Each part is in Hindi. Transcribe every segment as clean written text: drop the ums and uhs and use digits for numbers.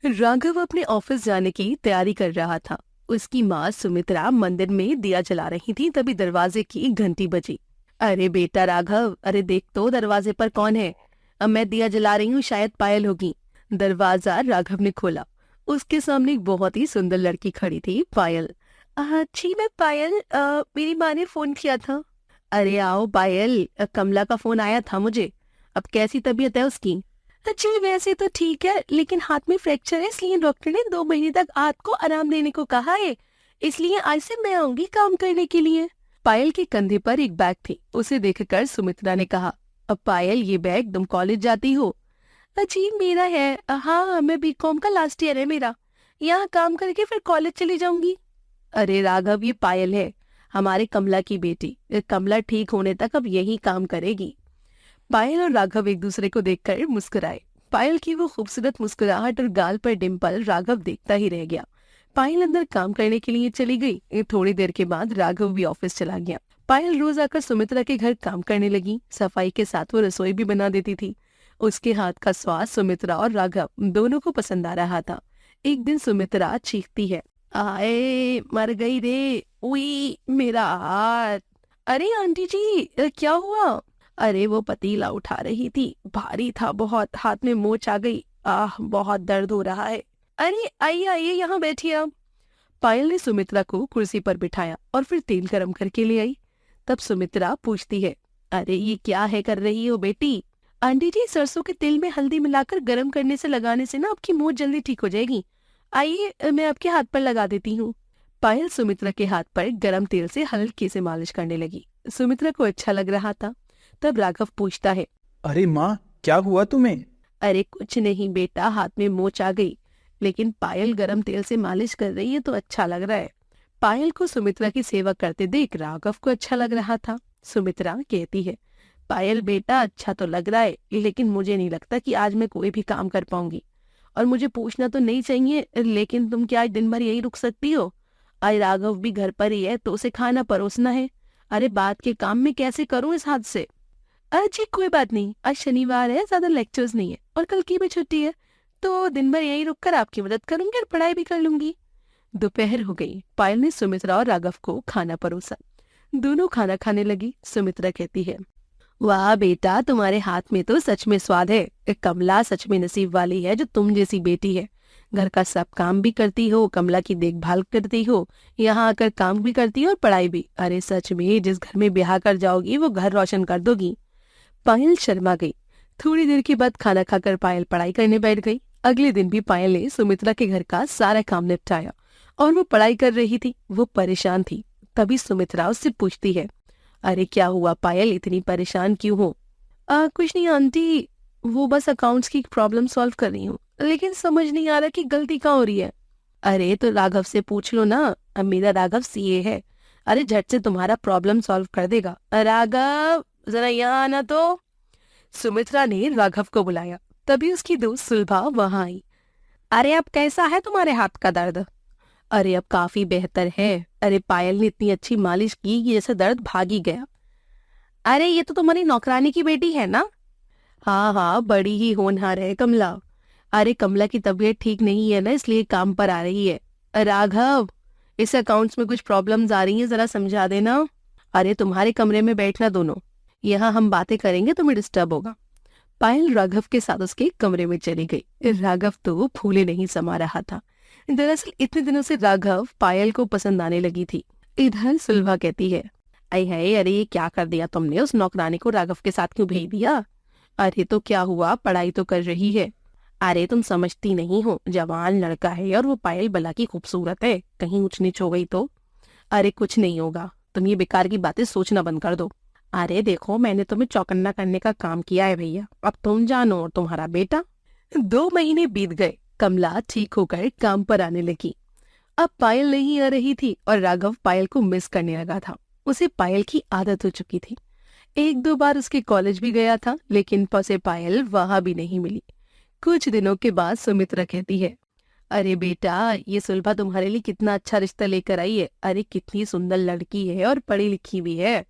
राघव अपने ऑफिस जाने की तैयारी कर रहा था। उसकी माँ सुमित्रा मंदिर में दिया जला रही थी, तभी दरवाजे की घंटी बजी। अरे बेटा राघव, अरे देख तो दरवाजे पर कौन है। अब मैं दिया जला रही हूँ, शायद पायल होगी। दरवाजा राघव ने खोला। उसके सामने एक बहुत ही सुंदर लड़की खड़ी थी, पायल। जी मैं पायल, मेरी माँ ने फोन किया था। अरे आओ पायल, कमला का फोन आया था मुझे। अब कैसी तबीयत है उसकी? जी वैसे तो ठीक है, लेकिन हाथ में फ्रैक्चर है, इसलिए डॉक्टर ने 2 महीने तक हाथ को आराम देने को कहा है। इसलिए आज से मैं आऊंगी काम करने के लिए। पायल के कंधे पर एक बैग थी। उसे देखकर सुमित्रा ने कहा, अब पायल ये बैग, तुम कॉलेज जाती हो? जी मेरा है, हाँ मैं बीकॉम का लास्ट ईयर है मेरा। यहाँ काम करके फिर कॉलेज चली जाऊंगी। अरे राघव, ये पायल है, हमारे कमला की बेटी। कमला ठीक होने तक अब यही काम करेगी। पायल और राघव एक दूसरे को देखकर मुस्कुराए। पायल की वो खूबसूरत मुस्कुराहट और गाल पर डिम्पल राघव देखता ही रह गया। पायल अंदर काम करने के लिए चली गई। थोड़ी देर के बाद राघव भी ऑफिस चला गया। पायल रोज आकर सुमित्रा के घर काम करने लगी। सफाई के साथ वो रसोई भी बना देती थी। उसके हाथ का स्वाद सुमित्रा और राघव दोनों को पसंद आ रहा था। एक दिन सुमित्रा चीखती है, आए मर गई रे, उई मेरा हाथ। अरे आंटी जी, क्या हुआ? अरे वो पतीला उठा रही थी, भारी था बहुत, हाथ में मोच आ गई। आह बहुत दर्द हो रहा है। अरे आइए आइए, यहाँ बैठिए आप। पायल ने सुमित्रा को कुर्सी पर बिठाया और फिर तेल गरम करके ले आई। तब सुमित्रा पूछती है, अरे ये क्या है कर रही हो बेटी? आंटी जी, सरसों के तेल में हल्दी मिलाकर गरम करने से लगाने से ना आपकी मोच जल्दी ठीक हो जाएगी। आइए मैं आपके हाथ पर लगा देती हूँ। पायल सुमित्रा के हाथ पर गरम तेल से हल्के से मालिश करने लगी। सुमित्रा को अच्छा लग रहा था। तब राघव पूछता है, अरे माँ, क्या हुआ तुम्हें? अरे कुछ नहीं बेटा, हाथ में मोच आ गई। लेकिन पायल गरम तेल से मालिश कर रही है तो अच्छा लग रहा है। पायल को सुमित्रा की सेवा करते देख राघव को अच्छा लग रहा था। सुमित्रा कहती है, पायल बेटा अच्छा तो लग रहा है, लेकिन मुझे नहीं लगता कि आज मैं कोई भी काम कर पाऊंगी। और मुझे पूछना तो नहीं चाहिए, लेकिन तुम क्या आज दिन भर यही रुक सकती हो? आज राघव भी घर पर ही है तो उसे खाना परोसना है। अरे बात के काम में कैसे करूं इस हाथ से? जी कोई बात नहीं, आज शनिवार है, ज्यादा लेक्चर्स नहीं है और कल की भी छुट्टी है, तो दिन भर यहीं रुककर आपकी मदद करूंगी और पढ़ाई भी कर लूंगी। दोपहर हो गई। पायल ने सुमित्रा और राघव को खाना परोसा। दोनों खाना खाने लगी। सुमित्रा कहती है, वाह बेटा, तुम्हारे हाथ में तो सच में स्वाद है। कमला सच में नसीब वाली है जो तुम जैसी बेटी है। घर का सब काम भी करती हो, कमला की देखभाल करती हो, यहाँ आकर काम भी करती हो और पढ़ाई भी। अरे सच में जिस घर में ब्याह कर जाओगी वो घर रोशन कर दोगी। पायल शर्मा गई। थोड़ी देर के बाद खाना खाकर पायल पढ़ाई करने बैठ गई। अगले दिन भी पायल ने सुमित्रा के घर का सारा काम निपटाया और वो पढ़ाई कर रही थी। वो परेशान थी। तभी सुमित्रा उससे पूछती है, अरे क्या हुआ पायल, इतनी परेशान क्यों हो? कुछ नहीं आंटी, वो बस अकाउंट्स की प्रॉब्लम सॉल्व कर रही हूँ, लेकिन समझ नहीं आ रहा कि गलती कहाँ हो रही है। अरे तो राघव से पूछ लो ना, अब मेरा राघव सीए है। अरे झट से तुम्हारा प्रॉब्लम सॉल्व कर देगा। राघव जरा यहाँ आना तो। सुमित्रा ने राघव को बुलाया। तभी उसकी दोस्त सुलभा वहां आई। अरे अब कैसा है तुम्हारे हाथ का दर्द? अरे अब काफी बेहतर है। अरे पायल ने इतनी अच्छी मालिश की कि जैसे दर्द भाग ही गया। अरे ये तो तुम्हारी नौकरानी की बेटी है ना? हाँ हाँ, बड़ी ही होनहार है कमला। अरे कमला की तबीयत ठीक नहीं है ना, इसलिए काम पर आ रही है। राघव, इस अकाउंट्स में कुछ प्रॉब्लम्स आ रही हैं, जरा समझा देना। अरे तुम्हारे कमरे में बैठना दोनों, यहाँ हम बातें करेंगे, तुम्हें डिस्टर्ब होगा। पायल राघव के साथ उसके कमरे में चली गई। राघव तो फूले नहीं समा रहा था। दरअसल इतने दिनों से राघव पायल को पसंद आने लगी थी। इधर सुलभा कहती है, आई है, अरे ये क्या कर दिया तुमने, उस नौकरानी को राघव के साथ क्यों भेज दिया? अरे तो क्या हुआ, पढ़ाई तो कर रही है। अरे तुम समझती नहीं हो, जवान लड़का है और वो पायल बला की खूबसूरत है, कहीं ऊंच नीच हो गई तो? अरे कुछ नहीं होगा, तुम ये बेकार की बातें सोचना बंद कर दो। अरे देखो, मैंने तुम्हें चौकन्ना करने का काम किया है भैया, अब तुम जानो और तुम्हारा बेटा। 2 महीने बीत गए। कमला ठीक होकर काम पर आने लगी। अब पायल नहीं आ रही थी और राघव पायल को मिस करने लगा था। उसे पायल की आदत हो चुकी थी। एक दो बार उसके कॉलेज भी गया था, लेकिन उसे पायल वहां भी नहीं मिली। कुछ दिनों के बाद सुमित्रा कहती है, अरे बेटा, ये सुलभा तुम्हारे लिए कितना अच्छा रिश्ता लेकर आई है। अरे कितनी सुंदर लड़की है और पढ़ी लिखी भी है।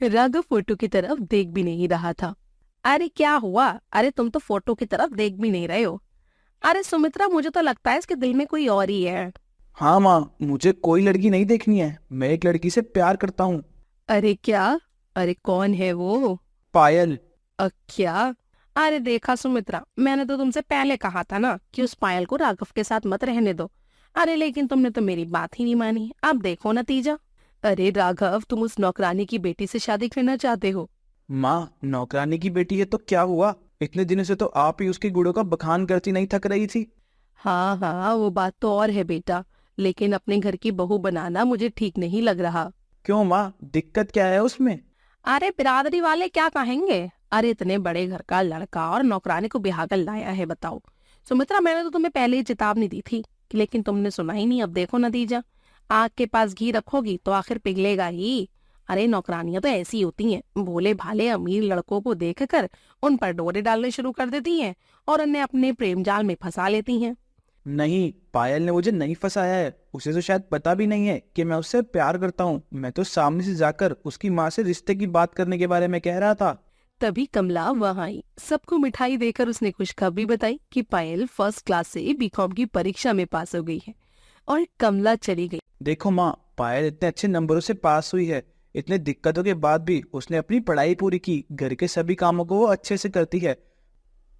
राघव फोटो की तरफ देख भी नहीं रहा था। अरे क्या हुआ? अरे तुम तो फोटो की तरफ देख भी नहीं रहे हो। अरे सुमित्रा, मुझे तो लगता है इसके दिल में कोई और ही है। हाँ माँ, मुझे कोई लड़की नहीं देखनी है। मैं एक लड़की से प्यार करता हूँ। अरे क्या? अरे कौन है वो? पायल। क्या? अरे देखा सुमित्रा, मैंने तो तुमसे पहले कहा था ना कि उस पायल को राघव के साथ मत रहने दो। अरे लेकिन तुमने तो मेरी बात ही नहीं मानी। अब देखो नतीजा। अरे राघव, तुम उस नौकरानी की बेटी से शादी करना चाहते हो? माँ, नौकरानी की बेटी है तो क्या हुआ? इतने दिनों से तो आप ही उसके गुणों का बखान करती नहीं थक रही थी। हाँ हाँ, वो बात तो और है बेटा, लेकिन अपने घर की बहू बनाना मुझे ठीक नहीं लग रहा। क्यों माँ, दिक्कत क्या है उसमें? अरे बिरादरी वाले क्या कहेंगे? अरे इतने बड़े घर का लड़का और नौकरानी को ब्याह कर लाया है, बताओ। सुमित्रा, मैंने तो तुम्हें पहले ही चेतावनी दी थी, लेकिन तुमने सुना ही नहीं। अब देखो नतीजा। आग के पास घी रखोगी तो आखिर पिघलेगा ही। अरे नौकरानियां तो ऐसी होती हैं, भोले भाले अमीर लड़कों को देखकर उन पर डोरे डालने शुरू कर देती हैं और उन्हें अपने प्रेम जाल में फंसा लेती हैं। नहीं, पायल ने मुझे नहीं फंसाया है। उसे तो शायद पता भी नहीं है कि मैं उससे प्यार करता हूँ। मैं तो सामने से जाकर उसकी माँ से रिश्ते की बात करने के बारे में कह रहा था। तभी कमला वहां आई। सबको मिठाई देकर उसने खुशखबरी बताई कि पायल फर्स्ट क्लास से बीकॉम की परीक्षा में पास हो गई है। और कमला चली गई। देखो माँ, पायल इतने अच्छे नंबरों से पास हुई है। इतने दिक्कतों के बाद भी उसने अपनी पढ़ाई पूरी की। घर के सभी कामों को वो अच्छे से करती है।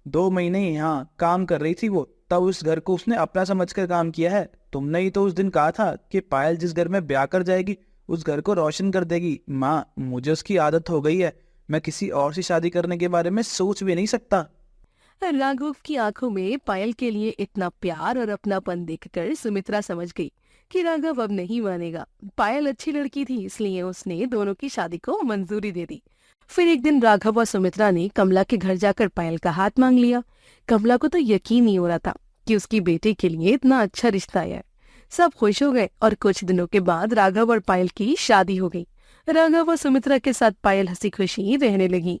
2 महीने यहाँ काम कर रही थी वो, तब उस घर को उसने अपना समझकर काम किया है। तुमने ही तो उस दिन कहा था कि पायल जिस घर में ब्याह कर जाएगी उस घर को रोशन कर देगी। माँ, मुझे उसकी आदत हो गई है। मैं किसी और से शादी करने के बारे में सोच भी नहीं सकता। राघव की आंखों में पायल के लिए इतना प्यार और अपनापन देखकर सुमित्रा समझ गई कि राघव अब नहीं मानेगा। पायल अच्छी लड़की थी, इसलिए उसने दोनों की शादी को मंजूरी दे दी। फिर एक दिन राघव और सुमित्रा ने कमला के घर जाकर पायल का हाथ मांग लिया। कमला को तो यकीन नहीं हो रहा था कि उसकी बेटे के लिए इतना अच्छा रिश्ता आया है। सब खुश हो गए और कुछ दिनों के बाद राघव और पायल की शादी हो गई। राघव और सुमित्रा के साथ पायल हंसी खुशी रहने लगी।